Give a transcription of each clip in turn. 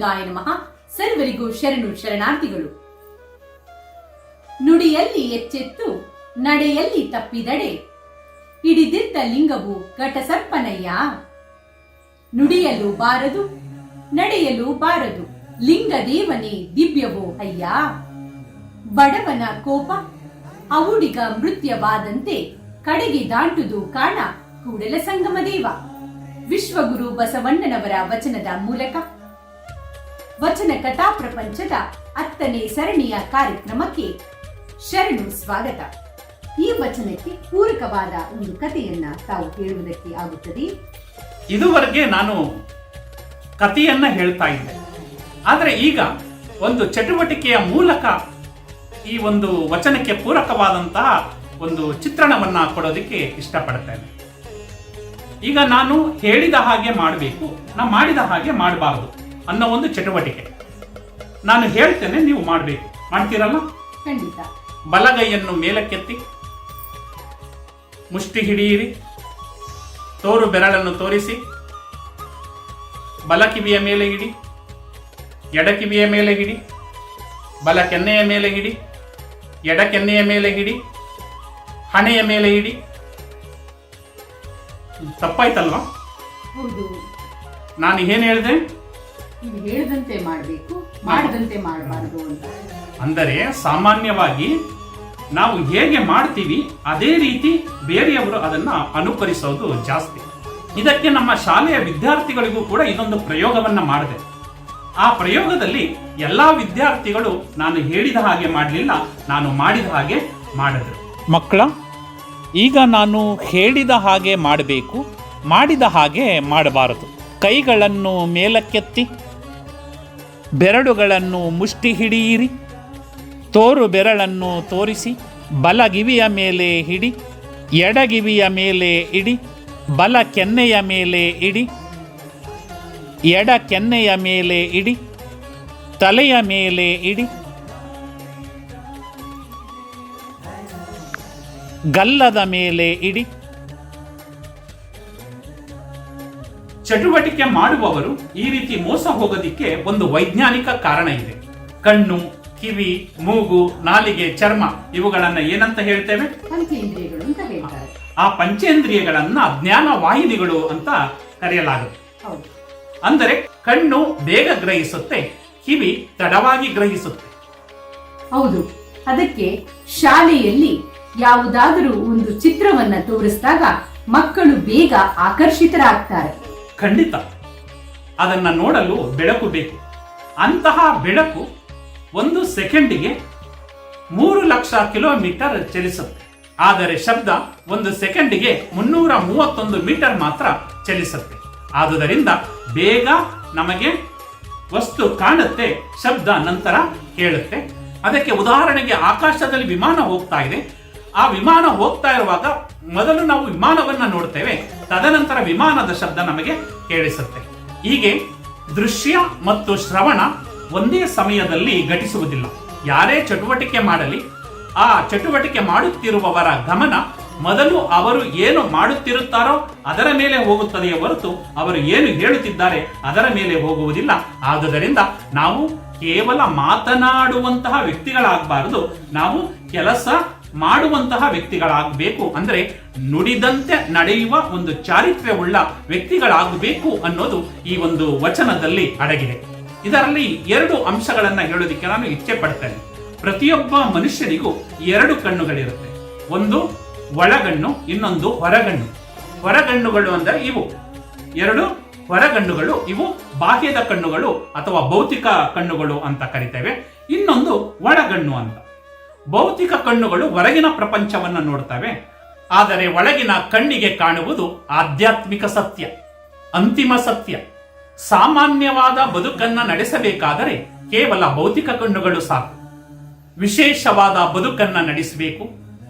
ಶಿವಾಯ ನಮಃ. ಸರ್ವರಿಗೂ ಶರಣು ಶರಣಾರ್ಥಿಗಳು. ನುಡಿಯಲ್ಲಿ ಎಚ್ಚೆತ್ತು ನಡೆಯಲ್ಲಿ ತಪ್ಪಿದಡೆ ಹಿಡಿದಿದ್ದ ಲಿಂಗವು ಘಟಸರ್ಪನಯ್ಯ. ನುಡಿಯಲು ಬಾರದು ನಡೆಯಲು ಬಾರದು ಲಿಂಗ ದೇವನೇ ದಿವ್ಯವೋ ಅಯ್ಯ. ಬಡವನ ಕೋಪ ಅವುಡಿಗ ಮೃತ್ಯವಾದಂತೆ ಕಡೆಗೆ ದಾಂಟುದು ಕಾಣ ಕೂಡಲ ಸಂಗಮ ದೇವ. ವಿಶ್ವಗುರು ಬಸವಣ್ಣನವರ ವಚನದ ಮೂಲಕ ವಚನ ಕಥಾ ಪ್ರಪಂಚದ 10ನೇ ಸರಣಿಯ ಕಾರ್ಯಕ್ರಮಕ್ಕೆ ಶರಣು ಸ್ವಾಗತ. ಈ ವಚನಕ್ಕೆ ಪೂರಕವಾದ ಒಂದು ಕಥೆಯನ್ನ ತಾವು ಹೇಳುವುದಕ್ಕೆ ಆಗುತ್ತದೆ. ಇದುವರೆಗೆ ನಾನು ಕಥೆಯನ್ನ ಹೇಳ್ತಾ ಇದ್ದೆ, ಆದರೆ ಈಗ ಒಂದು ಚಟುವಟಿಕೆಯ ಮೂಲಕ ಈ ಒಂದು ವಚನಕ್ಕೆ ಪೂರಕವಾದಂತಹ ಒಂದು ಚಿತ್ರಣವನ್ನ ಕೊಡೋದಕ್ಕೆ ಇಷ್ಟಪಡ್ತೇನೆ. ಈಗ ನಾನು ಹೇಳಿದ ಹಾಗೆ ಮಾಡಬೇಕು, ನಾನು ಮಾಡಿದ ಹಾಗೆ ಮಾಡಬಾರದು ಅನ್ನೋ ಒಂದು ಚಟುವಟಿಕೆ. ನಾನು ಹೇಳ್ತೇನೆ, ನೀವು ಮಾಡಬೇಕು. ಮಾಡ್ತೀರಲ್ಲ? ಖಂಡಿತ. ಬಲಗೈಯನ್ನು ಮೇಲಕ್ಕೆತ್ತಿ ಮುಷ್ಟಿ ಹಿಡಿಯಿರಿ. ತೋರು ಬೆರಳನ್ನು ತೋರಿಸಿ ಬಲ ಕಿವಿಯ ಮೇಲೆ ಹಿಡಿ, ಎಡ ಕಿವಿಯ ಮೇಲೆ ಹಿಡಿ, ಬಲ ಕೆನ್ನೆಯ ಮೇಲೆ ಹಿಡಿ, ಎಡ ಕೆನ್ನೆಯ ಮೇಲೆ ಹಿಡಿ, ಹಣೆಯ ಮೇಲೆ ಹಿಡಿ. ತಪ್ಪಾಯ್ತಲ್ವಾ? ಹೌದು. ನಾನು ಏನ್ ಹೇಳಿದೆ? ನೀವು ಹೇಳಿದಂತೆ ಮಾಡಬೇಕು, ಮಾಡದಂತೆ ಮಾಡಬಾರದು ಅಂತ. ಅಂದರೆ ಸಾಮಾನ್ಯವಾಗಿ ನಾವು ಹೇಗೆ ಮಾಡ್ತೀವಿ ಅದೇ ರೀತಿ ಬೇರೆಯವರು ಅದನ್ನ ಅನುಕರಿಸೋದು ಜಾಸ್ತಿ. ಇದಕ್ಕೆ ನಮ್ಮ ಶಾಲೆಯ ವಿದ್ಯಾರ್ಥಿಗಳಿಗೂ ಕೂಡ ಇದೊಂದು ಪ್ರಯೋಗವನ್ನ ಮಾಡಿದೆ. ಆ ಪ್ರಯೋಗದಲ್ಲಿ ಎಲ್ಲಾ ವಿದ್ಯಾರ್ಥಿಗಳು ನಾನು ಹೇಳಿದ ಹಾಗೆ ಮಾಡಲಿಲ್ಲ, ನಾನು ಮಾಡಿದ ಹಾಗೆ ಮಾಡಿದ್ರು. ಮಕ್ಕಳ, ಈಗ ನಾನು ಹೇಳಿದ ಹಾಗೆ ಮಾಡಬೇಕು, ಮಾಡಿದ ಹಾಗೆ ಮಾಡಬಾರದು. ಕೈಗಳನ್ನು ಮೇಲಕ್ಕೆತ್ತಿ ಬೆರಳುಗಳನ್ನು ಮುಷ್ಟಿ ಹಿಡಿಯಿರಿ. ತೋರು ಬೆರಳನ್ನು ತೋರಿಸಿ ಬಲಗಿವಿಯ ಮೇಲೆ ಹಿಡಿ, ಎಡಗಿವಿಯ ಮೇಲೆ ಇಡಿ, ಬಲ ಕೆನ್ನೆಯ ಮೇಲೆ ಇಡಿ, ಎಡ ಕೆನ್ನೆಯ ಮೇಲೆ ಇಡಿ, ತಲೆಯ ಮೇಲೆ ಇಡಿ, ಗಲ್ಲದ ಮೇಲೆ ಇಡಿ. ಚಟುವಟಿಕೆ ಮಾಡುವವರು ಈ ರೀತಿ ಮೋಸ ಹೋಗೋದಿಕ್ಕೆ ಒಂದು ವೈಜ್ಞಾನಿಕ ಕಾರಣ ಇದೆ. ಕಣ್ಣು, ಕಿವಿ, ಮೂಗು, ನಾಲಿಗೆ, ಚರ್ಮ ಇವುಗಳನ್ನ ಏನಂತ ಹೇಳ್ತೇವೆ? ಪಂಚೇಂದ್ರಿಯಗಳು ಅಂತ ಹೇಳ್ತಾರೆ. ಆ ಪಂಚೇಂದ್ರಿಯಗಳನ್ನ ಜ್ಞಾನ ವಾಹಿನಿಗಳು ಅಂತ ಕರೆಯಲಾಗುತ್ತೆ. ಹೌದು. ಅಂದರೆ ಕಣ್ಣು ಬೇಗ ಗ್ರಹಿಸುತ್ತೆ, ಕಿವಿ ತಡವಾಗಿ ಗ್ರಹಿಸುತ್ತೆ. ಹೌದು. ಅದಕ್ಕೆ ಶಾಲೆಯಲ್ಲಿ ಯಾವುದಾದರೂ ಒಂದು ಚಿತ್ರವನ್ನ ತೋರಿಸಿದಾಗ ಮಕ್ಕಳು ಬೇಗ ಆಕರ್ಷಿತರಾಗ್ತಾರೆ. ಖಂಡಿತ. ಅದನ್ನ ನೋಡಲು ಬೆಳಕು ಬೇಕು. ಅಂತಹ ಬೆಳಕು 1 ಸೆಕೆಂಡಿಗೆ 3 ಲಕ್ಷ ಕಿಲೋಮೀಟರ್ ಚಲಿಸುತ್ತೆ. ಆದರೆ ಶಬ್ದ 1 ಸೆಕೆಂಡಿಗೆ 331 ಮೀಟರ್ ಮಾತ್ರ ಚಲಿಸುತ್ತೆ. ಆದುದರಿಂದ ಬೇಗ ನಮಗೆ ವಸ್ತು ಕಾಣುತ್ತೆ, ಶಬ್ದ ನಂತರ ಕೇಳುತ್ತೆ. ಅದಕ್ಕೆ ಉದಾಹರಣೆಗೆ ಆಕಾಶದಲ್ಲಿ ವಿಮಾನ ಹೋಗ್ತಾ ಇದೆ. ಆ ವಿಮಾನ ಹೋಗ್ತಾ ಇರುವಾಗ ಮೊದಲು ನಾವು ವಿಮಾನವನ್ನ ನೋಡ್ತೇವೆ, ತದನಂತರ ವಿಮಾನದ ಶಬ್ದ ನಮಗೆ ಕೇಳಿಸುತ್ತೆ. ಹೀಗೆ ದೃಶ್ಯ ಮತ್ತು ಶ್ರವಣ ಒಂದೇ ಸಮಯದಲ್ಲಿ ಘಟಿಸುವುದಿಲ್ಲ. ಯಾರೇ ಚಟುವಟಿಕೆ ಮಾಡಲಿ, ಆ ಚಟುವಟಿಕೆ ಮಾಡುತ್ತಿರುವವರ ಗಮನ ಮೊದಲು ಅವರು ಏನು ಮಾಡುತ್ತಿರುತ್ತಾರೋ ಅದರ ಮೇಲೆ ಹೋಗುತ್ತದೆಯೇ ಹೊರತು ಅವರು ಏನು ಹೇಳುತ್ತಿದ್ದಾರೆ ಅದರ ಮೇಲೆ ಹೋಗುವುದಿಲ್ಲ. ಆದುದರಿಂದ ನಾವು ಕೇವಲ ಮಾತನಾಡುವಂತಹ ವ್ಯಕ್ತಿಗಳಾಗಬಾರದು, ನಾವು ಕೆಲಸ ಮಾಡುವಂತಹ ವ್ಯಕ್ತಿಗಳಾಗಬೇಕು. ಅಂದ್ರೆ ನುಡಿದಂತೆ ನಡೆಯುವ ಒಂದು ಚಾರಿತ್ರ್ಯವುಳ್ಳ ವ್ಯಕ್ತಿಗಳಾಗಬೇಕು ಅನ್ನೋದು ಈ ಒಂದು ವಚನದಲ್ಲಿ ಅಡಗಿದೆ. ಇದರಲ್ಲಿ 2 ಅಂಶಗಳನ್ನ ಹೇಳೋದಿಕ್ಕೆ ನಾನು ಇಚ್ಛೆ ಪಡ್ತೇನೆ. ಪ್ರತಿಯೊಬ್ಬ ಮನುಷ್ಯನಿಗೂ 2 ಕಣ್ಣುಗಳಿರುತ್ತೆ. ಒಂದು ಒಳಗಣ್ಣು, ಇನ್ನೊಂದು ಹೊರಗಣ್ಣು. ಹೊರಗಣ್ಣುಗಳು ಅಂದರೆ ಇವು 2 ಹೊರಗಣ್ಣುಗಳು. ಇವು ಬಾಹ್ಯದ ಕಣ್ಣುಗಳು ಅಥವಾ ಭೌತಿಕ ಕಣ್ಣುಗಳು ಅಂತ ಕರಿತೇವೆ. ಇನ್ನೊಂದು ಒಳಗಣ್ಣು ಅಂತ. ಭೌತಿಕ ಕಣ್ಣುಗಳು ಹೊರಗಿನ ಪ್ರಪಂಚವನ್ನು ನೋಡ್ತವೆ, ಆದರೆ ಒಳಗಿನ ಕಣ್ಣಿಗೆ ಕಾಣುವುದು ಆಧ್ಯಾತ್ಮಿಕ ಸತ್ಯ, ಅಂತಿಮ ಸತ್ಯ. ಸಾಮಾನ್ಯವಾದ ಬದುಕನ್ನ ನಡೆಸಬೇಕಾದರೆ ಕೇವಲ ಭೌತಿಕ ಕಣ್ಣುಗಳು ಸಾಕು. ವಿಶೇಷವಾದ ಬದುಕನ್ನ ನಡೆಸಬೇಕು,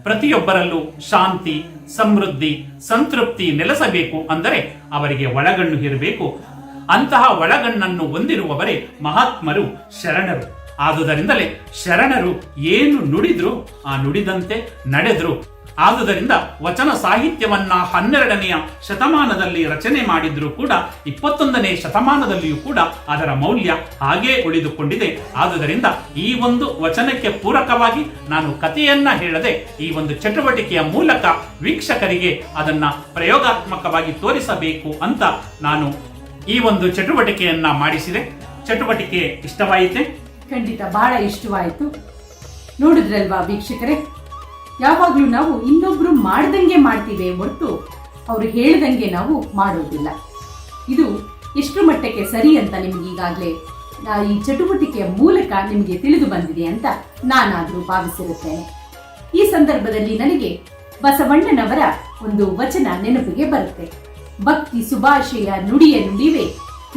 ಪ್ರತಿಯೊಬ್ಬರಲ್ಲೂ ಶಾಂತಿ, ಸಮೃದ್ಧಿ, ಸಂತೃಪ್ತಿ ನೆಲೆಸಬೇಕು ಅಂದರೆ ಅವರಿಗೆ ಒಳಗಣ್ಣು ಇರಬೇಕು. ಅಂತಹ ಒಳಗಣ್ಣನ್ನು ಹೊಂದಿರುವವರೇ ಮಹಾತ್ಮರು, ಶರಣರು. ಆದುದರಿಂದಲೇ ಶರಣರು ಏನು ನುಡಿದ್ರು ಆ ನುಡಿದಂತೆ ನಡೆದ್ರು. ಆದುದರಿಂದ ವಚನ ಸಾಹಿತ್ಯವನ್ನ 12ನೆಯ ಶತಮಾನದಲ್ಲಿ ರಚನೆ ಮಾಡಿದ್ರೂ ಕೂಡ 21ನೇ ಶತಮಾನದಲ್ಲಿಯೂ ಕೂಡ ಅದರ ಮೌಲ್ಯ ಹಾಗೇ ಉಳಿದುಕೊಂಡಿದೆ. ಆದುದರಿಂದ ಈ ಒಂದು ವಚನಕ್ಕೆ ಪೂರಕವಾಗಿ ನಾನು ಕಥೆಯನ್ನ ಹೇಳದೆ ಈ ಒಂದು ಚಟುವಟಿಕೆಯ ಮೂಲಕ ವೀಕ್ಷಕರಿಗೆ ಅದನ್ನ ಪ್ರಯೋಗಾತ್ಮಕವಾಗಿ ತೋರಿಸಬೇಕು ಅಂತ ನಾನು ಈ ಒಂದು ಚಟುವಟಿಕೆಯನ್ನ ಮಾಡಿಸಿದೆ. ಚಟುವಟಿಕೆ ಇಷ್ಟವಾಯಿತೆ? ಖಂಡಿತ ಬಹಳ ಇಷ್ಟವಾಯಿತು. ನೋಡಿದ್ರಲ್ವಾ ವೀಕ್ಷಕರೇ, ಯಾವಾಗಲೂ ನಾವು ಇನ್ನೊಬ್ರು ಮಾಡ್ದಂಗೆ ಮಾಡ್ತೀವಿ ಹೊರತು ಅವರು ಹೇಳ್ದಂಗೆ ನಾವು ಮಾಡೋದಿಲ್ಲ. ಇದು ಎಷ್ಟು ಮಟ್ಟಕ್ಕೆ ಸರಿ ಅಂತ ನಿಮ್ಗೆ ಈಗಾಗಲೇ ಈ ಚಟುವಟಿಕೆಯ ಮೂಲಕ ನಿಮಗೆ ತಿಳಿದು ಬಂದಿದೆ ಅಂತ ನಾನಾದರೂ ಭಾವಿಸಿರುತ್ತೇನೆ. ಈ ಸಂದರ್ಭದಲ್ಲಿ ನನಗೆ ಬಸವಣ್ಣನವರ ಒಂದು ವಚನ ನೆನಪಿಗೆ ಬರುತ್ತೆ. ಭಕ್ತಿ ಸುಭಾಷೆಯ ನುಡಿಯ ನುಡಿವೆ,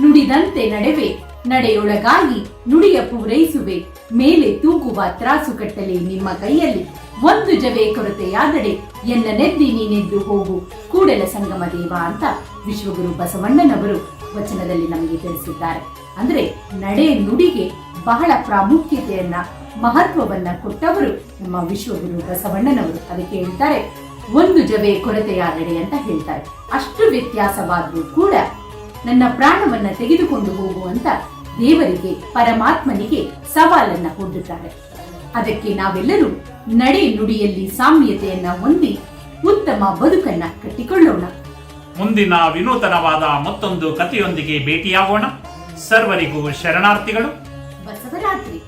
ನುಡಿದಂತೆ ನಡೆವೆ, ನಡೆಯೊಳಗಾಗಿ ನುಡಿಯ ಪೂರೈಸುವೆ, ಮೇಲೆ ತೂಗುವ ತ್ರಾಸು ಕಟ್ಟಲೆ ನಿಮ್ಮ ಕೈಯಲ್ಲಿ, ಒಂದು ಜವೆ ಕೊರತೆಯಾದಡೆ ಎನ್ನ ನೆದ್ದಿ ನೀನೆದ್ದು ಹೋಗು ಕೂಡಲ ಸಂಗಮ ದೇವ ಅಂತ ವಿಶ್ವಗುರು ಬಸವಣ್ಣನವರು ವಚನದಲ್ಲಿ ನಮಗೆ ತಿಳಿಸಿದ್ದಾರೆ. ಅಂದ್ರೆ ನಡೆ ನುಡಿಗೆ ಬಹಳ ಪ್ರಾಮುಖ್ಯತೆಯನ್ನ ಮಹತ್ವವನ್ನ ಕೊಟ್ಟವರು ನಮ್ಮ ವಿಶ್ವಗುರು ಬಸವಣ್ಣನವರು. ಅದಕ್ಕೆ ಹೇಳ್ತಾರೆ ಒಂದು ಜವೆ ಕೊರತೆಯಾದಡೆ ಅಂತ ಹೇಳ್ತಾರೆ. ಅಷ್ಟು ವ್ಯತ್ಯಾಸವಾದ್ರೂ ಕೂಡ ನನ್ನ ಪ್ರಾಣವನ್ನ ತೆಗೆದುಕೊಂಡು ಹೋಗುವಂತ ದೇವರಿಗೆ, ಪರಮಾತ್ಮನಿಗೆ ಸವಾಲನ್ನ ಒಡ್ಡುತ್ತಾರೆ. ಅದಕ್ಕೆ ನಾವೆಲ್ಲರೂ ನಡೆ ನುಡಿಯಲ್ಲಿ ಸಾಮ್ಯತೆಯನ್ನ ಹೊಂದಿ ಉತ್ತಮ ಬದುಕನ್ನ ಕಟ್ಟಿಕೊಳ್ಳೋಣ. ಮುಂದಿನ ವಿನೂತನವಾದ ಮತ್ತೊಂದು ಕಥೆಯೊಂದಿಗೆ ಭೇಟಿಯಾಗೋಣ. ಸರ್ವರಿಗೂ ಶರಣಾರ್ಥಿಗಳು. ಬಸವರಾತ್ರಿ.